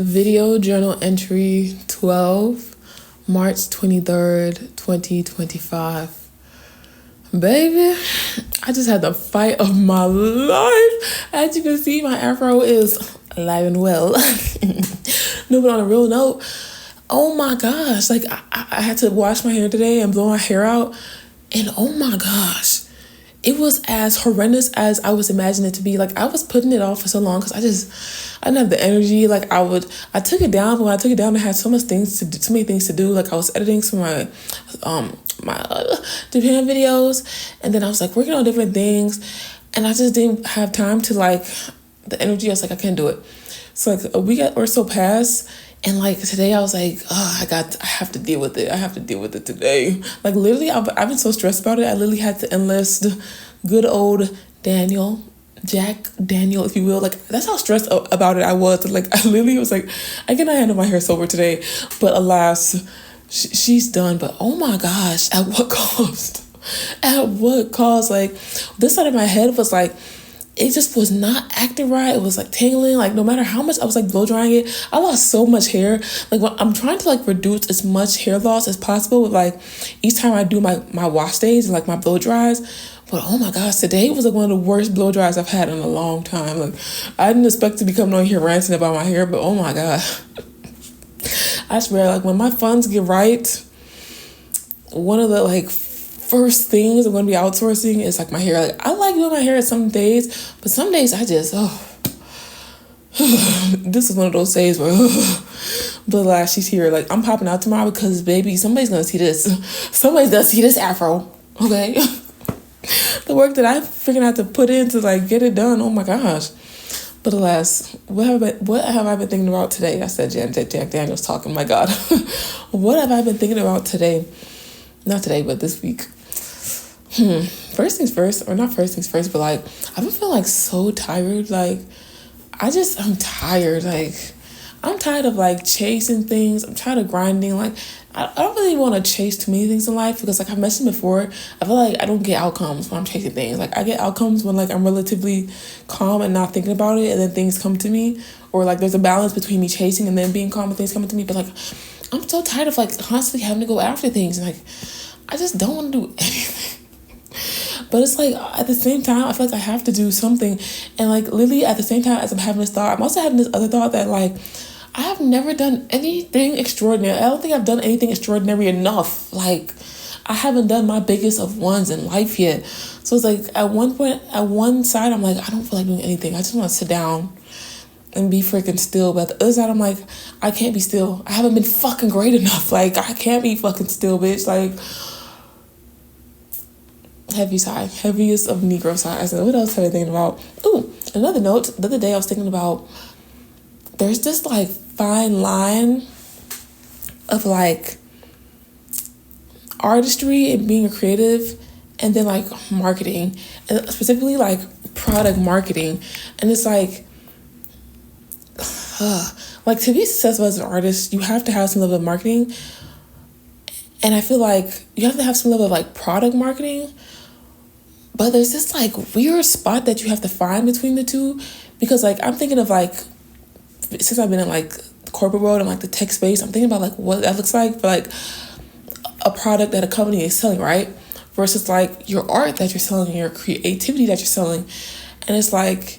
Video journal entry 12, March 23rd, 2025. Baby, I just had the fight of my life. As you can see, my afro is alive and well. No, but on a real note, oh my gosh, like I had to wash my hair today and blow my hair out. And oh my gosh, it was as horrendous as I was imagining it to be. Like I was putting it off for so long because I didn't have the energy. Like I took it down, but when I took it down, I had so many things to do. Like I was editing some of my Japan videos, and then I was like working on different things, and I just didn't have time to like the energy. I was like, I can't do it. So like a week or so passed. And like today I was like, oh, I have to deal with it. I have to deal with it today. Like literally, I've been so stressed about it. I literally had to enlist good old Jack Daniel, if you will. Like that's how stressed about it I was. Like I literally was like, I cannot handle my hair sober today. But alas, she's done. But oh my gosh, at what cost? At what cost? Like this side of my head was like, it just was not acting right. It was like tangling. Like no matter how much I was like blow drying it, I lost so much hair. Like when I'm trying to like reduce as much hair loss as possible with like each time I do my wash days and like my blow dries. But oh my gosh, today was like one of the worst blow dries I've had in a long time. Like I didn't expect to be coming on here ranting about my hair, but oh my god. I swear, like when my funds get right, one of the like first things I'm gonna be outsourcing is like my hair. Like I like doing my hair some days, but some days I just this is one of those days where but like she's here. Like I'm popping out tomorrow because baby, somebody's gonna see this. Somebody's gonna see this afro. Okay. The work that I freaking have to put in to like get it done. Oh my gosh. But alas, what have I been thinking about today? I said Jack Daniels talking, my God. What have I been thinking about today? Not today, but this week. First things first, or not first things first, but like I've been feeling like so tired. Like I'm tired. Like I'm tired of like chasing things. I'm tired of grinding. Like I don't really want to chase too many things in life because like I've mentioned before, I feel like I don't get outcomes when I'm chasing things. Like I get outcomes when like I'm relatively calm and not thinking about it, and then things come to me, or like there's a balance between me chasing and then being calm and things coming to me. But like I'm so tired of like constantly having to go after things, and like I just don't want to do anything. But it's like at the same time, I feel like I have to do something. And like literally at the same time as I'm having this thought, I'm also having this other thought that like I have never done anything extraordinary. I don't think I've done anything extraordinary enough. Like I haven't done my biggest of ones in life yet. So it's like at one point, at one side, I'm like, I don't feel like doing anything. I just want to sit down and be freaking still. But at the other side, I'm like, I can't be still. I haven't been fucking great enough. Like I can't be fucking still, bitch. Like heavy sigh, heaviest of Negro sighs. And what else have I thinking about? Ooh, another note. The other day I was thinking about there's this like fine line of like artistry and being a creative, and then like marketing, and specifically like product marketing. And it's like like to be successful as an artist, you have to have some level of marketing. And I feel like you have to have some level of like product marketing. But there's this like weird spot that you have to find between the two, because like I'm thinking of like, since I've been in like the corporate world and like the tech space, I'm thinking about like what that looks like for like a product that a company is selling, right? Versus like your art that you're selling, your creativity that you're selling. And it's like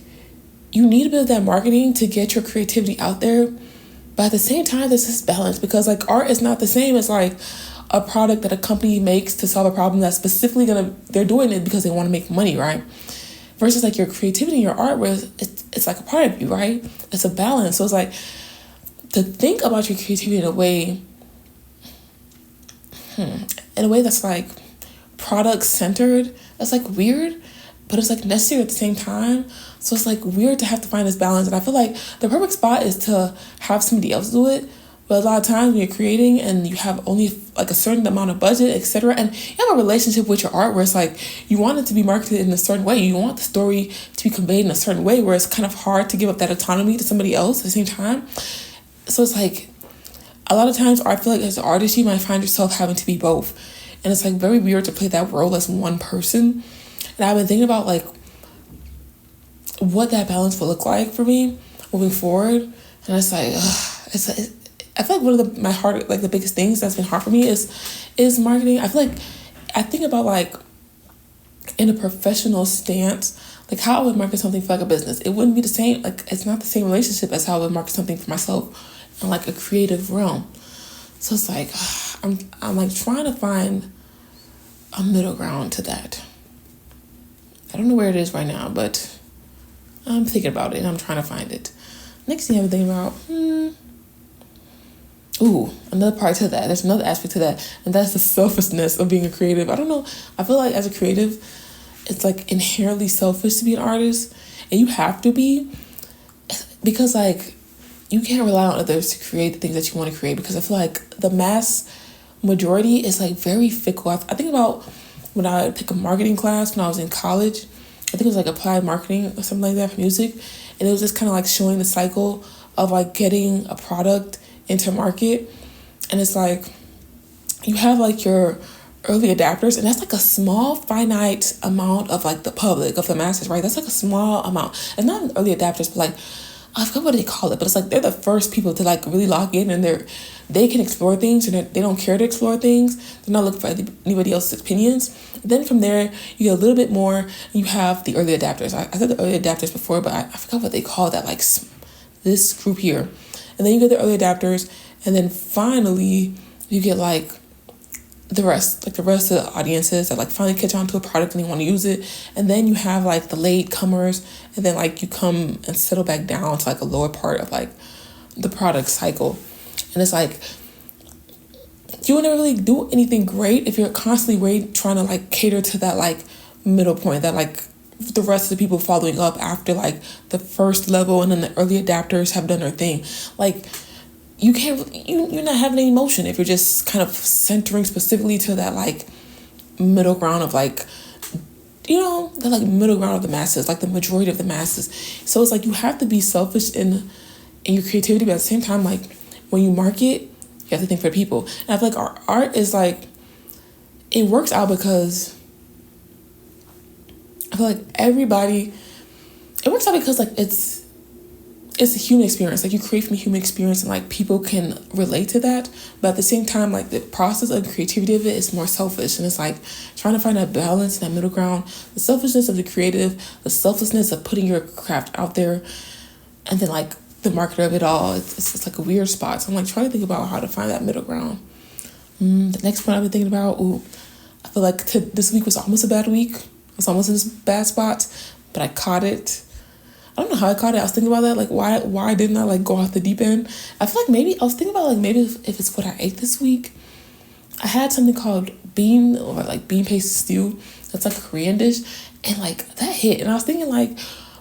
you need a bit of that marketing to get your creativity out there. But at the same time, there's this balance, because like art is not the same as like a product that a company makes to solve a problem that's specifically they're doing it because they want to make money, right? Versus like your creativity and your art, where it's like a part of you, right? It's a balance. So it's like to think about your creativity in a way that's like product centered. That's like weird, but it's like necessary at the same time. So it's like weird to have to find this balance. And I feel like the perfect spot is to have somebody else do it. But a lot of times when you're creating and you have only like a certain amount of budget, etc., and you have a relationship with your art where it's like you want it to be marketed in a certain way, you want the story to be conveyed in a certain way, where it's kind of hard to give up that autonomy to somebody else at the same time. So it's like a lot of times I feel like as an artist, you might find yourself having to be both. And it's like very weird to play that role as one person. And I've been thinking about like what that balance will look like for me moving forward. And it's like, I feel like one of the biggest things that's been hard for me is marketing. I feel like I think about like in a professional stance, like how I would market something for like a business. It wouldn't be the same, like it's not the same relationship as how I would market something for myself in like a creative realm. So it's like, I'm like trying to find a middle ground to that. I don't know where it is right now, but I'm thinking about it and I'm trying to find it. Next thing I'm thinking about, another part to that. There's another aspect to that, and that's the selfishness of being a creative. I don't know. I feel like as a creative, it's like inherently selfish to be an artist, and you have to be, because like you can't rely on others to create the things that you want to create, because I feel like the mass majority is like very fickle. I think about when I would pick a marketing class when I was in college. I think it was like applied marketing or something like that for music, and it was just kind of like showing the cycle of like getting a product into market. And it's like you have like your early adapters, and that's like a small finite amount of like the public, of the masses, right? That's like a small amount. It's not early adapters, but like I forgot what they call it, but it's like they're the first people to like really lock in, and they can explore things, and they don't care to explore things. They're not looking for anybody else's opinions. Then from there, you get a little bit more, and you have the early adapters. I said the early adapters before, but I forgot what they call that, like this group here. And then you get the early adapters, and then finally you get like the rest of the audiences that like finally catch on to a product and they want to use it. And then you have like the late comers, and then like you come and settle back down to like a lower part of like the product cycle. And it's like you wouldn't really do anything great if you're constantly trying to like cater to that like middle point, that like the rest of the people following up after like the first level, and then the early adapters have done their thing. Like you can't, you're not having any emotion if you're just kind of centering specifically to that like middle ground of like, the like middle ground of the masses, like the majority of the masses. So it's like you have to be selfish in your creativity, but at the same time, like when you market, you have to think for people. And I feel like our art is like, it works out because I feel like it works out because like it's a human experience. Like you create from a human experience, and like people can relate to that. But at the same time, like the process of creativity of it is more selfish, and it's like trying to find that balance, that middle ground, the selfishness of the creative, the selflessness of putting your craft out there, and then like the marketer of it all. It's just like a weird spot. So I'm like trying to think about how to find that middle ground. The next one I've been thinking about, I feel like this week was almost a bad week. I was almost in this bad spot, but I caught it. I don't know how I caught it. I was thinking about that, like why didn't I like go off the deep end? I feel like maybe I was thinking about like maybe if it's what I ate this week. I had something called bean paste stew. That's like a Korean dish, and like that hit. And I was thinking like,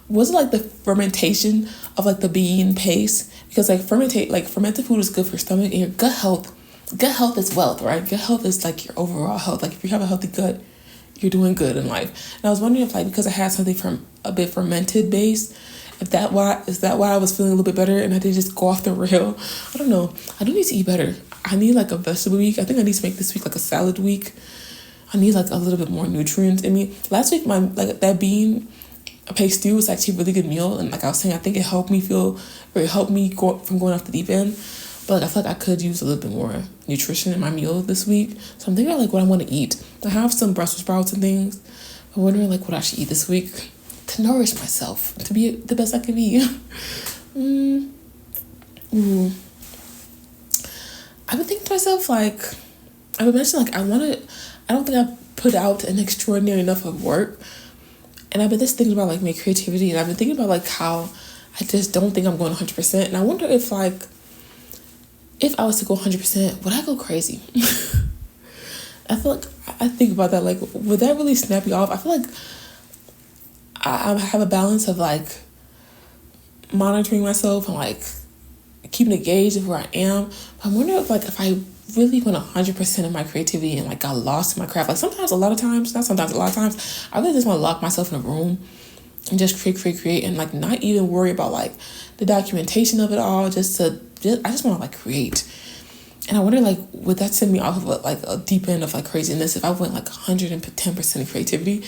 was it like the fermentation of like the bean paste? Because like fermented food is good for your stomach and your gut health. Gut health is wealth, right? Gut health is like your overall health. Like if you have a healthy gut, you're doing good in life. And I was wondering if like, because I had something from a bit fermented based, is that why I was feeling a little bit better and I didn't just go off the rail? I don't know. I do need to eat better. I need like a vegetable week. I think I need to make this week like a salad week. I need like a little bit more nutrients in me. Last week, my like that bean paste stew was actually a really good meal, and like I was saying, I think it helped me go from going off the deep end. But like I feel like I could use a little bit more nutrition in my meal this week. So I'm thinking about like what I want to eat. I have some Brussels sprouts and things. I'm wondering like what I should eat this week to nourish myself, to be the best I can be. I've been thinking to myself, like, I've been mentioning, like, I don't think I've put out an extraordinary enough of work. And I've been just thinking about, like, my creativity. And I've been thinking about, like, how I just don't think I'm going 100%. And I wonder if, like, if I was to go 100%, would I go crazy? I feel like, I think about that, like, would that really snap you off? I feel like I have a balance of, like, monitoring myself and, like, keeping a gauge of where I am. But I'm wondering if I really went 100% of my creativity and like got lost in my craft. Like a lot of times, I really just want to lock myself in a room and just create and like not even worry about like the documentation of it all. I just want to like create. And I wonder like, would that send me off of a deep end of like craziness if I went like 110% of creativity?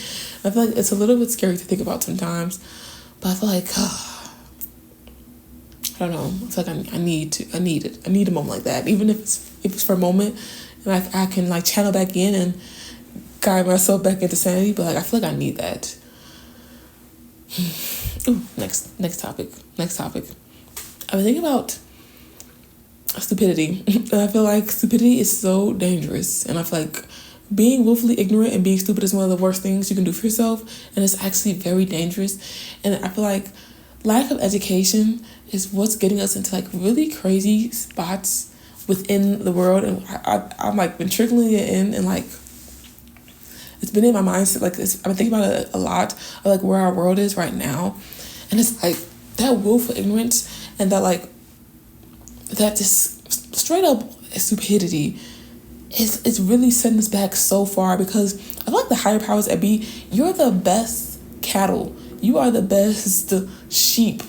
I feel like it's a little bit scary to think about sometimes, but I feel like I don't know. It's like I need it. I need a moment like that, even if it's for a moment, and I can like channel back in and guide myself back into sanity. But like I feel like I need that. Ooh, next topic. I've been thinking about stupidity, and I feel like stupidity is so dangerous, and I feel like being willfully ignorant and being stupid is one of the worst things you can do for yourself, and it's actually very dangerous. And I feel like lack of education is what's getting us into like really crazy spots within the world, and I've like been trickling it in, and like it's been in my mindset. Like I've been thinking about it a lot of like where our world is right now, and it's like that willful ignorance and that just straight up stupidity is really setting us back so far, because I feel like the higher powers that be, you're the best cattle, you are the best sheep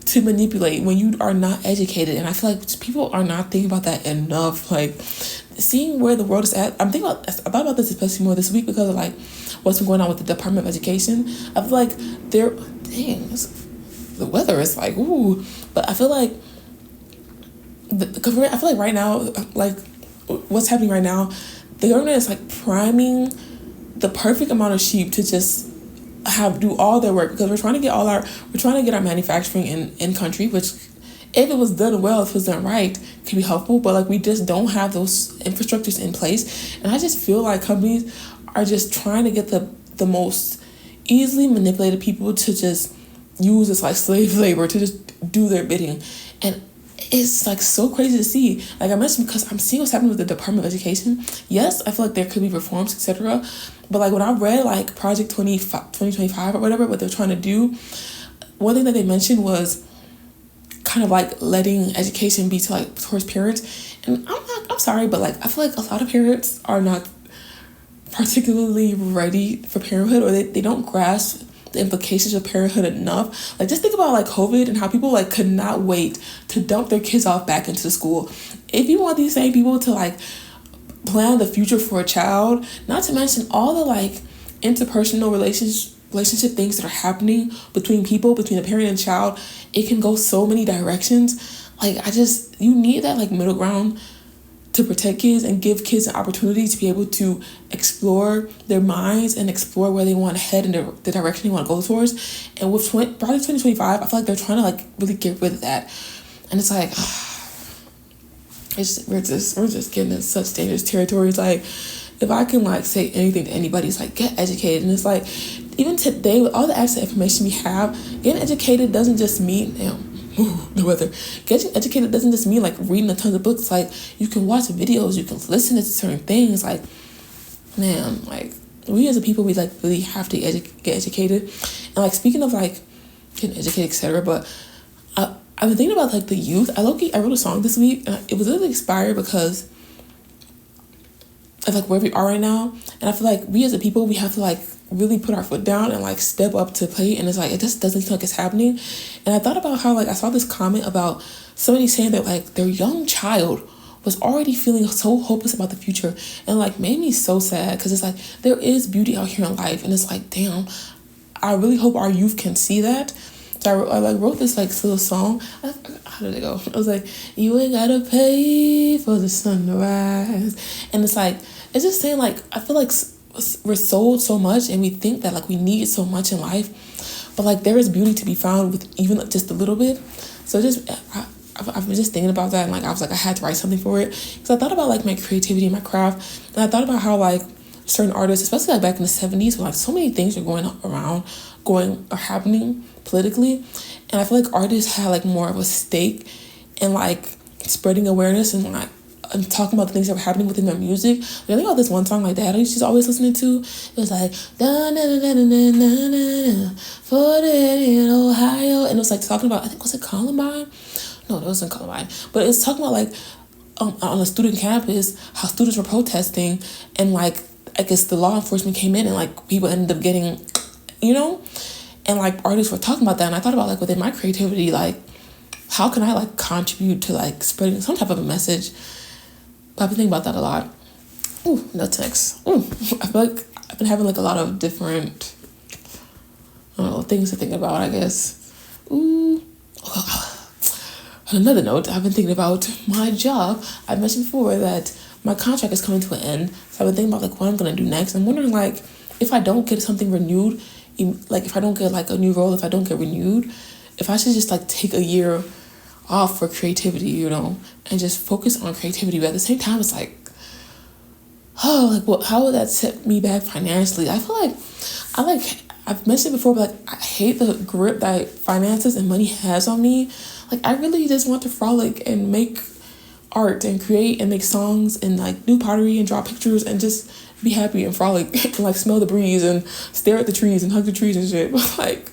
to manipulate when you are not educated. And I feel like people are not thinking about that enough. Like seeing where the world is at, I thought about this especially more this week because of like what's been going on with the Department of Education. I feel like the weather is like ooh, but I feel like right now, like what's happening right now, the government is like priming the perfect amount of sheep to just do all their work, because we're trying to get our manufacturing in country, which if it was done well, if it was done right, can be helpful, but like we just don't have those infrastructures in place. And I just feel like companies are just trying to get the most easily manipulated people to just use this like slave labor to just do their bidding. And it's like so crazy to see. Like I mentioned, because I'm seeing what's happening with the Department of Education. Yes, I feel like there could be reforms, etc. But like when I read like Project 2025 or whatever, what they're trying to do, one thing that they mentioned was kind of like letting education be towards parents. And I'm sorry, but like I feel like a lot of parents are not particularly ready for parenthood, or they don't grasp the implications of parenthood enough. Like just think about like COVID and how people like could not wait to dump their kids off back into school. If you want these same people to like plan the future for a child, not to mention all the like interpersonal relationship things that are happening between people, between a parent and child, it can go so many directions. Like you need that like middle ground to protect kids and give kids an opportunity to be able to explore their minds and explore where they want to head and the direction they want to go towards. And with Project 2025, I feel like they're trying to like really get rid of that. And it's like we're just getting in such dangerous territories. Like if I can like say anything to anybody, it's like get educated. And it's like even today with all the access to information we have, getting educated doesn't just mean the weather. Getting educated doesn't just mean like reading a ton of books. Like you can watch videos, you can listen to certain things. Like man, like we as a people, we like really have to get educated. And like speaking of like getting educated, etc. But I've been thinking about like the youth. I wrote a song this week, and it was really inspired because of like where we are right now. And I feel like we as a people, we have to like really put our foot down and like step up to plate. And it's like it just doesn't feel like it's happening. And I thought about how like I saw this comment about somebody saying that like their young child was already feeling so hopeless about the future, and like made me so sad, because it's like there is beauty out here in life, and it's like damn, I really hope our youth can see that. So I wrote this like little song. How did it go? It was like, you ain't gotta pay for the sun to rise. And it's like, it's just saying like, I feel like we're sold so much and we think that like we need so much in life. But like there is beauty to be found with even just a little bit. So I've been just thinking about that, and like I was like I had to write something for it, because I thought about like my creativity and my craft, and I thought about how like certain artists, especially like back in the 70s, when like so many things are happening politically, and I feel like artists had like more of a stake in like spreading awareness and like talking about the things that were happening within their music. Like, I think about this one song like that I used to always listening to. It was like da na na na na na na for in Ohio, and it was like talking about, I think, was it Columbine? No, that wasn't Columbine, but it's talking about like on a student campus how students were protesting, and like I guess the law enforcement came in and like people ended up getting, and like artists were talking about that. And I thought about like within my creativity, like how can I like contribute to like spreading some type of a message. But I've been thinking about that a lot. Ooh, that's next. I feel like I've been having like a lot of different things to think about, I guess. On another note, I've been thinking about my job. I mentioned before that my contract is coming to an end, so I've been thinking about like what I'm gonna do next. I'm wondering like if I don't get something renewed, like if I don't get like a new role, if I don't get renewed, if I should just like take a year off for creativity, you know, and just focus on creativity. But at the same time, it's like, oh, like what? How would that set me back financially? I feel like I've mentioned before, but like I hate the grip that finances and money has on me. Like I really just want to frolic and make art and create and make songs and like do pottery and draw pictures and just be happy and frolic and like smell the breeze and stare at the trees and hug the trees and shit. But like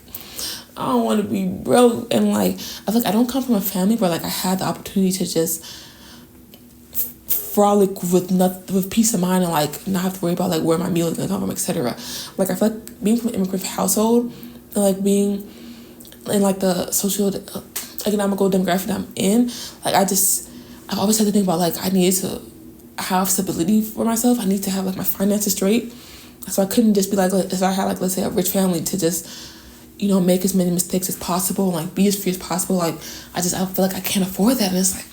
I don't want to be broke, and like I feel like I don't come from a family where like I had the opportunity to just frolic with peace of mind and like not have to worry about like where my meal is gonna come from, etc. Like I feel like being from an immigrant household and like being in like the social economical demographic that I'm in, like I've always had to think about like I needed to have stability for myself. I need to have like my finances straight, so I couldn't just be like if I had like let's say a rich family to just, you know, make as many mistakes as possible and like be as free as possible. Like I feel like I can't afford that, and it's like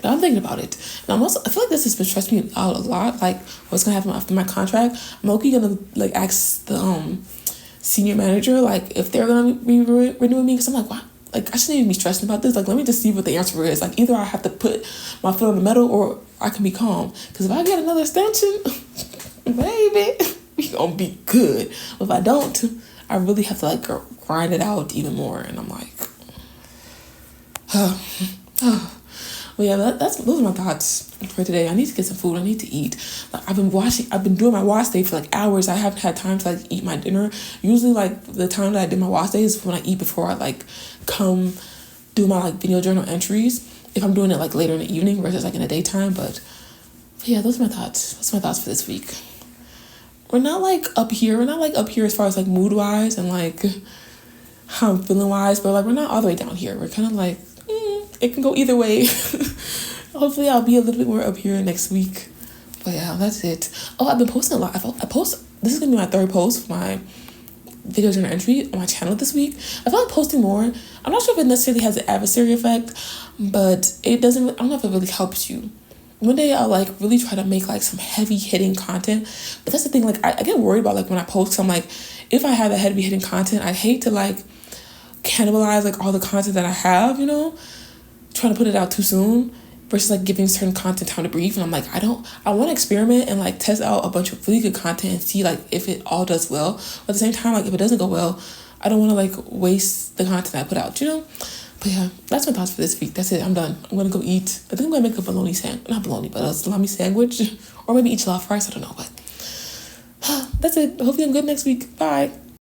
But I'm thinking about it, and I feel like this has been stressing me out a lot. Like what's gonna happen after my contract? I'm okay gonna like ask the senior manager like if they're gonna be renewing me, because I'm like, what? Like I shouldn't even be stressing about this. Like let me just see what the answer is. Like either I have to put my foot on the metal or I can be calm. Because if I get another extension, baby, we gonna be good. But if I don't, I really have to like grind it out even more. And I'm like, well, yeah, those are my thoughts for today. I need to get some food. I need to eat. Like I've been doing my wash day for like hours. I haven't had time to like eat my dinner. Usually like the time that I do my wash day is when I eat before I like come do my like video journal entries. If I'm doing it like later in the evening versus like in the daytime. But yeah, those are my thoughts. That's my thoughts for this week. We're not like up here. We're not like up here as far as like mood wise and like how I'm feeling wise. But like we're not all the way down here. We're kind of like it can go either way. Hopefully I'll be a little bit more up here next week. But yeah, that's it. Oh, I've been posting a lot. This is gonna be my third post for my video journal entry on my channel this week. I feel like posting more. I'm not sure if it necessarily has an adversary effect, but it doesn't. I don't know if it really helps you. One day I'll like really try to make like some heavy hitting content, but that's the thing. Like I get worried about like when I post. 'Cause I'm like, if I have a heavy hitting content, I hate to like cannibalize like all the content that I have. You know, trying to put it out too soon versus like giving certain content time to breathe. And I'm like, I want to experiment and like test out a bunch of really good content and see like if it all does well. But at the same time, like if it doesn't go well, I don't want to like waste the content I put out, you know? But yeah, that's my thoughts for this week. That's it. I'm done. I'm going to go eat. I think I'm going to make a bologna sandwich. Not bologna, but a salami sandwich. Or maybe eat jollof rice. I don't know. But that's it. Hopefully I'm good next week. Bye.